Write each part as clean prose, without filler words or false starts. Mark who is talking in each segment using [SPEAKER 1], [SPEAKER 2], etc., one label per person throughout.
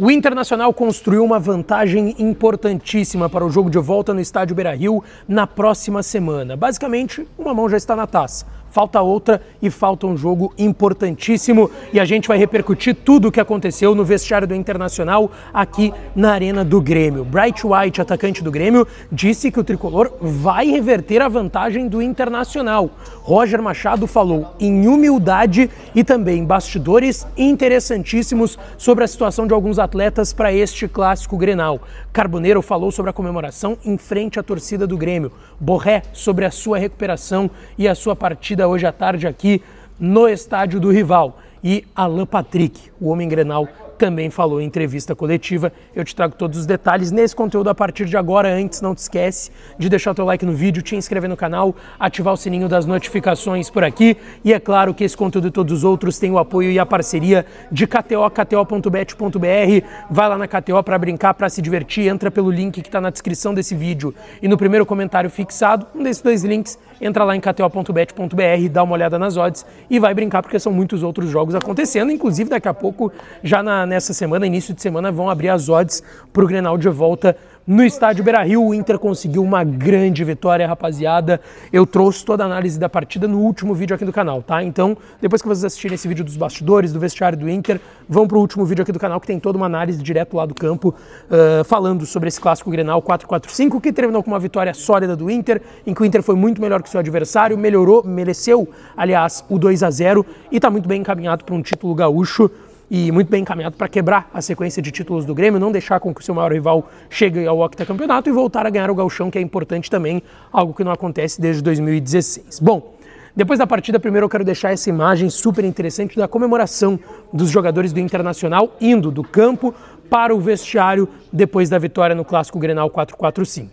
[SPEAKER 1] O Internacional construiu uma vantagem importantíssima para o jogo de volta no estádio Beira-Rio na próxima semana. Basicamente, uma mão já está na taça. Falta outra e falta um jogo importantíssimo e a gente vai repercutir tudo o que aconteceu no vestiário do Internacional aqui na Arena do Grêmio. Bright White, atacante do Grêmio, disse que o tricolor vai reverter a vantagem do Internacional. Roger Machado falou em humildade e também bastidores interessantíssimos sobre a situação de alguns atletas para este clássico Grenal. Carboneiro falou sobre a comemoração em frente à torcida do Grêmio. Borré sobre a sua recuperação e a sua partida hoje à tarde aqui no estádio do rival. E Alan Patrick, o homem Grenal, também falou em entrevista coletiva. Eu te trago todos os detalhes nesse conteúdo a partir de agora. Antes, não te esquece de deixar o teu like no vídeo, te inscrever no canal, ativar o sininho das notificações por aqui. E é claro que esse conteúdo e todos os outros têm o apoio e a parceria de KTO, kto.bet.br. Vai lá na KTO para brincar, para se divertir. Entra pelo link que está na descrição desse vídeo e no primeiro comentário fixado. Um desses dois links, entra lá em kto.bet.br, dá uma olhada nas odds e vai brincar porque são muitos outros jogos acontecendo. Inclusive, daqui a pouco, já nessa semana, início de semana, vão abrir as odds para o Grenal de volta no estádio Beira-Rio. O Inter conseguiu uma grande vitória, rapaziada. Eu trouxe toda a análise da partida no último vídeo aqui do canal, tá? Então, depois que vocês assistirem esse vídeo dos bastidores, do vestiário do Inter, vão para o último vídeo aqui do canal que tem toda uma análise direto lá do campo, falando sobre esse clássico Grenal 4-4-5, que terminou com uma vitória sólida do Inter, em que o Inter foi muito melhor que seu adversário, melhorou, mereceu, aliás, o 2-0 e está muito bem encaminhado para um título gaúcho. E muito bem encaminhado para quebrar a sequência de títulos do Grêmio, não deixar com que o seu maior rival chegue ao octacampeonato e voltar a ganhar o gauchão, que é importante também, algo que não acontece desde 2016. Bom, depois da partida, primeiro eu quero deixar essa imagem super interessante da comemoração dos jogadores do Internacional indo do campo para o vestiário depois da vitória no clássico Grenal 4-4-5.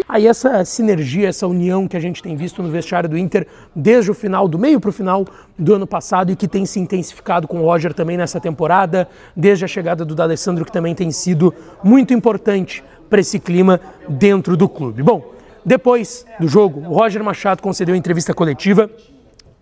[SPEAKER 1] Aí essa sinergia, essa união que a gente tem visto no vestiário do Inter desde o final, do meio para o final do ano passado e que tem se intensificado com o Roger também nessa temporada, desde a chegada do D'Alessandro, que também tem sido muito importante para esse clima dentro do clube. Bom, depois do jogo, o Roger Machado concedeu entrevista coletiva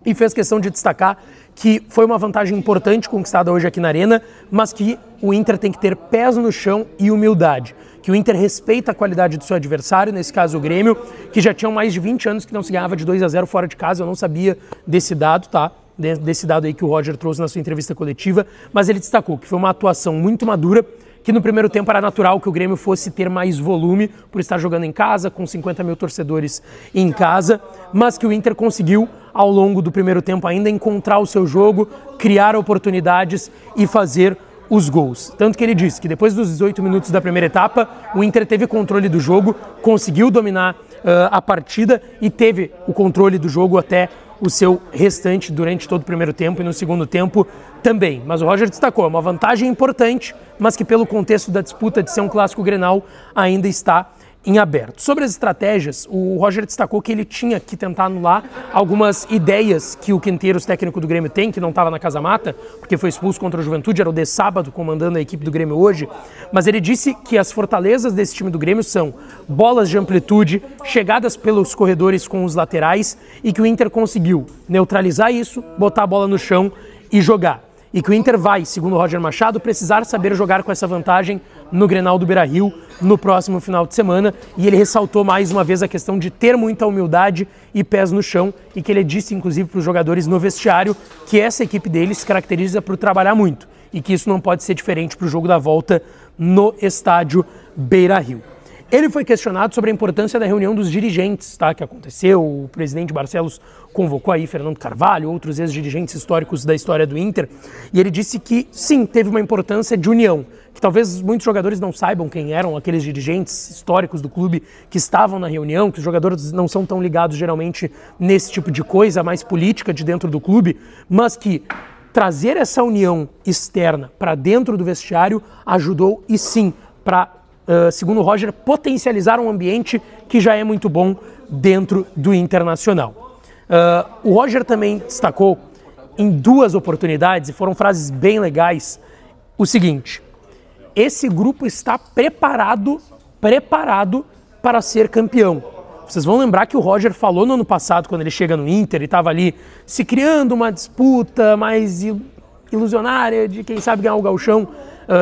[SPEAKER 1] e fez questão de destacar que foi uma vantagem importante conquistada hoje aqui na Arena, mas que o Inter tem que ter pés no chão e humildade. Que o Inter respeita a qualidade do seu adversário, nesse caso o Grêmio, que já tinham mais de 20 anos que não se ganhava de 2-0 fora de casa. Eu não sabia desse dado, tá? Desse dado aí que o Roger trouxe na sua entrevista coletiva, mas ele destacou que foi uma atuação muito madura, que no primeiro tempo era natural que o Grêmio fosse ter mais volume por estar jogando em casa, com 50 mil torcedores em casa, mas que o Inter conseguiu, ao longo do primeiro tempo ainda, encontrar o seu jogo, criar oportunidades e fazer os gols. Tanto que ele disse que depois dos 18 minutos da primeira etapa, o Inter teve controle do jogo, conseguiu dominar a partida e teve o controle do jogo até o seu restante durante todo o primeiro tempo e no segundo tempo também. Mas o Roger destacou, é uma vantagem importante, mas que pelo contexto da disputa de ser um clássico Grenal ainda está em aberto. Sobre as estratégias, o Roger destacou que ele tinha que tentar anular algumas ideias que o Quinteiros, técnico do Grêmio, tem, que não estava na Casa Mata, porque foi expulso contra o Juventude, era o de sábado, comandando a equipe do Grêmio hoje, mas ele disse que as fortalezas desse time do Grêmio são bolas de amplitude, chegadas pelos corredores com os laterais, e que o Inter conseguiu neutralizar isso, botar a bola no chão e jogar. E que o Inter vai, segundo o Roger Machado, precisar saber jogar com essa vantagem no Grenal do Beira-Rio no próximo final de semana. E ele ressaltou mais uma vez a questão de ter muita humildade e pés no chão, e que ele disse, inclusive, para os jogadores no vestiário que essa equipe dele se caracteriza por trabalhar muito e que isso não pode ser diferente para o jogo da volta no estádio Beira-Rio. Ele foi questionado sobre a importância da reunião dos dirigentes, tá, que aconteceu. O presidente Barcelos convocou aí Fernando Carvalho, outros ex-dirigentes históricos da história do Inter, e ele disse que sim, teve uma importância de união, que talvez muitos jogadores não saibam quem eram aqueles dirigentes históricos do clube que estavam na reunião, que os jogadores não são tão ligados geralmente nesse tipo de coisa, mais política de dentro do clube, mas que trazer essa união externa para dentro do vestiário ajudou e sim para, segundo o Roger, potencializar um ambiente que já é muito bom dentro do Internacional. O Roger também destacou em 2 oportunidades, e foram frases bem legais, o seguinte: esse grupo está preparado para ser campeão. Vocês vão lembrar que o Roger falou no ano passado, quando ele chega no Inter e estava ali se criando uma disputa mais ilusionária de quem sabe ganhar o Gauchão,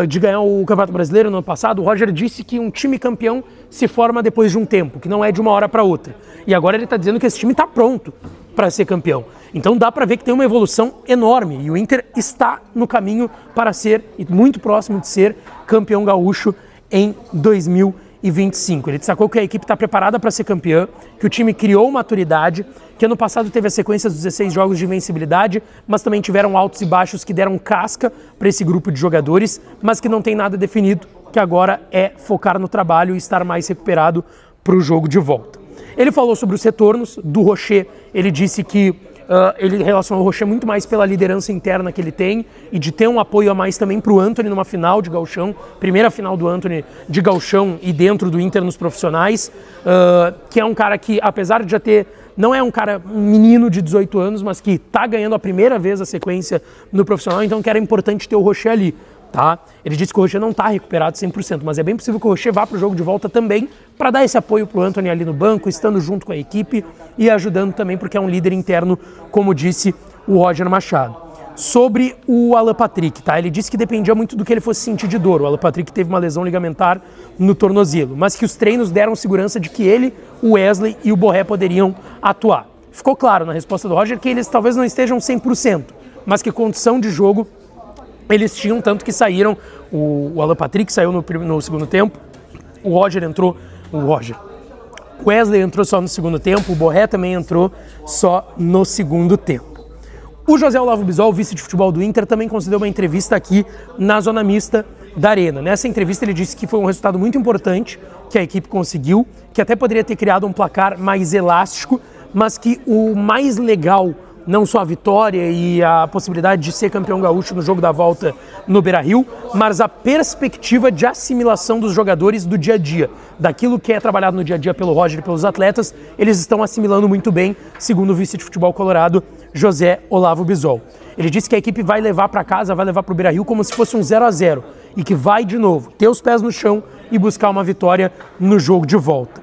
[SPEAKER 1] de ganhar o Campeonato Brasileiro no ano passado. O Roger disse que um time campeão se forma depois de um tempo, que não é de uma hora para outra. E agora ele está dizendo que esse time está pronto para ser campeão. Então dá para ver que tem uma evolução enorme e o Inter está no caminho para ser, e muito próximo de ser, campeão gaúcho em 2025. Ele destacou que a equipe está preparada para ser campeã, que o time criou maturidade, que ano passado teve a sequência dos 16 jogos de invencibilidade, mas também tiveram altos e baixos que deram casca para esse grupo de jogadores, mas que não tem nada definido, que agora é focar no trabalho e estar mais recuperado para o jogo de volta. Ele falou sobre os retornos do Rocher. Ele disse que ele relacionou o Rocher muito mais pela liderança interna que ele tem e de ter um apoio a mais também para o Antony numa final de gauchão, primeira final do Antony de gauchão e dentro do Inter nos profissionais, que é um cara que, apesar de já ter, não é um menino de 18 anos, mas que está ganhando a primeira vez a sequência no profissional, então que era importante ter o Rocher ali. Tá? Ele disse que o Rocher não está recuperado 100%, mas é bem possível que o Rocher vá para o jogo de volta também para dar esse apoio para o Antony ali no banco, estando junto com a equipe e ajudando também porque é um líder interno, como disse o Roger Machado. Sobre o Alan Patrick, tá? Ele disse que dependia muito do que ele fosse sentir de dor. O Alan Patrick teve uma lesão ligamentar no tornozelo, mas que os treinos deram segurança de que ele, o Wesley e o Borré poderiam atuar. Ficou claro na resposta do Roger que eles talvez não estejam 100%, mas que condição de jogo eles tinham, tanto que saíram, o Alan Patrick saiu no segundo tempo, o Wesley entrou só no segundo tempo, o Borré também entrou só no segundo tempo. O José Olavo Bisol, vice de futebol do Inter, também concedeu uma entrevista aqui na zona mista da Arena. Nessa entrevista ele disse que foi um resultado muito importante que a equipe conseguiu, que até poderia ter criado um placar mais elástico, mas que o mais legal, não só a vitória e a possibilidade de ser campeão gaúcho no jogo da volta no Beira-Rio, mas a perspectiva de assimilação dos jogadores do dia a dia, daquilo que é trabalhado no dia a dia pelo Roger e pelos atletas, eles estão assimilando muito bem, segundo o vice de futebol colorado, José Olavo Bisol. Ele disse que a equipe vai levar para casa, vai levar para o Beira-Rio como se fosse um 0-0 e que vai de novo ter os pés no chão e buscar uma vitória no jogo de volta.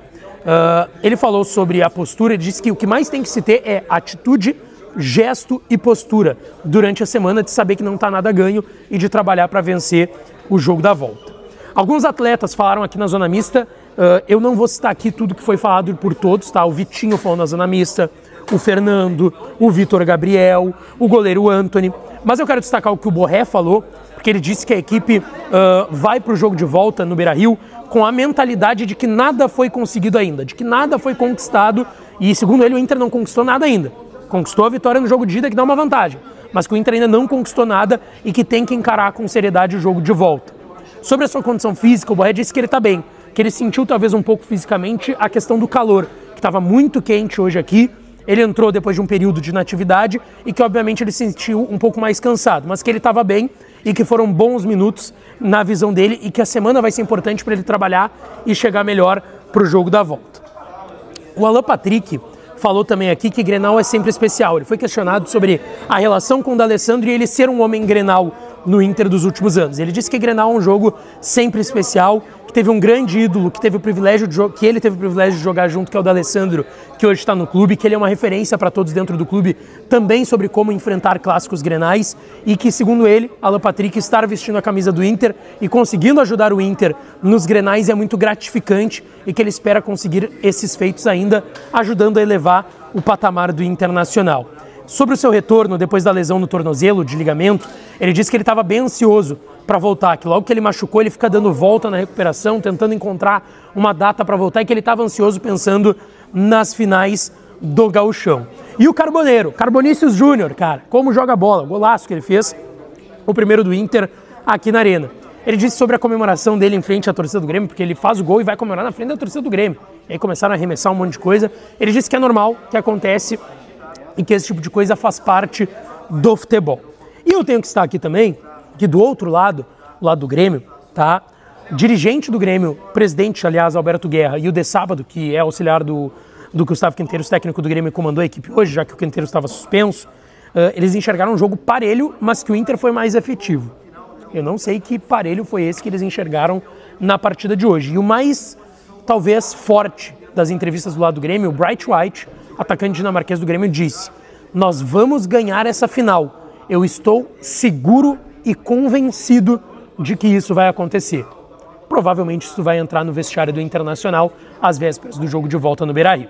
[SPEAKER 1] Ele falou sobre a postura, ele disse que o que mais tem que se ter é atitude, gesto e postura durante a semana, de saber que não está nada ganho e de trabalhar para vencer o jogo da volta. Alguns atletas falaram aqui na zona mista, eu não vou citar aqui tudo que foi falado por todos, tá? O Vitinho falou na zona mista, o Fernando, o Vitor Gabriel, o goleiro Antony, mas eu quero destacar o que o Borré falou, porque ele disse que a equipe vai para o jogo de volta no Beira-Rio com a mentalidade de que nada foi conseguido ainda, de que nada foi conquistado e, segundo ele, o Inter não conquistou nada ainda. Conquistou a vitória no jogo de ida, que dá uma vantagem, mas que o Inter ainda não conquistou nada e que tem que encarar com seriedade o jogo de volta. Sobre a sua condição física, o Borré disse que ele está bem, que ele sentiu talvez um pouco fisicamente a questão do calor, que estava muito quente hoje aqui. Ele entrou depois de um período de inatividade e que obviamente ele se sentiu um pouco mais cansado, mas que ele estava bem e que foram bons minutos na visão dele e que a semana vai ser importante para ele trabalhar e chegar melhor para o jogo da volta. O Alan Patrick falou também aqui que Grenal é sempre especial. Ele foi questionado sobre a relação com o D'Alessandro e ele ser um homem Grenal no Inter dos últimos anos. Ele disse que Grenal é um jogo sempre especial, que teve um grande ídolo, que ele teve o privilégio de jogar junto, que é o D'Alessandro, que hoje está no clube, que ele é uma referência para todos dentro do clube, também sobre como enfrentar clássicos grenais, e que, segundo ele, Alan Patrick, estar vestindo a camisa do Inter e conseguindo ajudar o Inter nos grenais é muito gratificante e que ele espera conseguir esses feitos ainda, ajudando a elevar o patamar do Internacional. Sobre o seu retorno depois da lesão no tornozelo, de ligamento, ele disse que ele estava bem ansioso para voltar, que logo que ele machucou, ele fica dando volta na recuperação, tentando encontrar uma data para voltar, e que ele estava ansioso pensando nas finais do Gauchão. E o Carboneiro, Carbonícius Júnior, cara, como joga bola, golaço que ele fez, o primeiro do Inter aqui na Arena. Ele disse sobre a comemoração dele em frente à torcida do Grêmio, porque ele faz o gol e vai comemorar na frente da torcida do Grêmio. E aí começaram a arremessar um monte de coisa. Ele disse que é normal, que acontece e que esse tipo de coisa faz parte do futebol. E eu tenho que estar aqui também, que do outro lado, do lado do Grêmio, tá? Dirigente do Grêmio, presidente, aliás, Alberto Guerra, e o De Sábado, que é auxiliar do Gustavo Quinteiros, técnico do Grêmio, comandou a equipe hoje, já que o Quinteiros estava suspenso. Eles enxergaram um jogo parelho, mas que o Inter foi mais efetivo. Eu não sei que parelho foi esse que eles enxergaram na partida de hoje. E o mais, talvez, forte das entrevistas do lado do Grêmio, o Bright White, atacante dinamarquês do Grêmio, disse: nós vamos ganhar essa final. Eu estou seguro e convencido de que isso vai acontecer. Provavelmente isso vai entrar no vestiário do Internacional às vésperas do jogo de volta no Beira-Rio.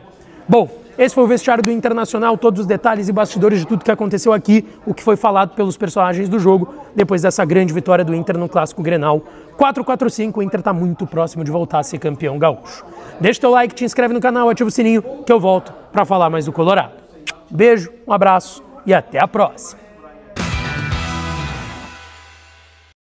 [SPEAKER 1] Bom, esse foi o vestiário do Internacional, todos os detalhes e bastidores de tudo que aconteceu aqui, o que foi falado pelos personagens do jogo, depois dessa grande vitória do Inter no Clássico Grenal 4-4-5, o Inter está muito próximo de voltar a ser campeão gaúcho. Deixa o teu like, te inscreve no canal, ativa o sininho, que eu volto para falar mais do Colorado. Beijo, um abraço e até a próxima!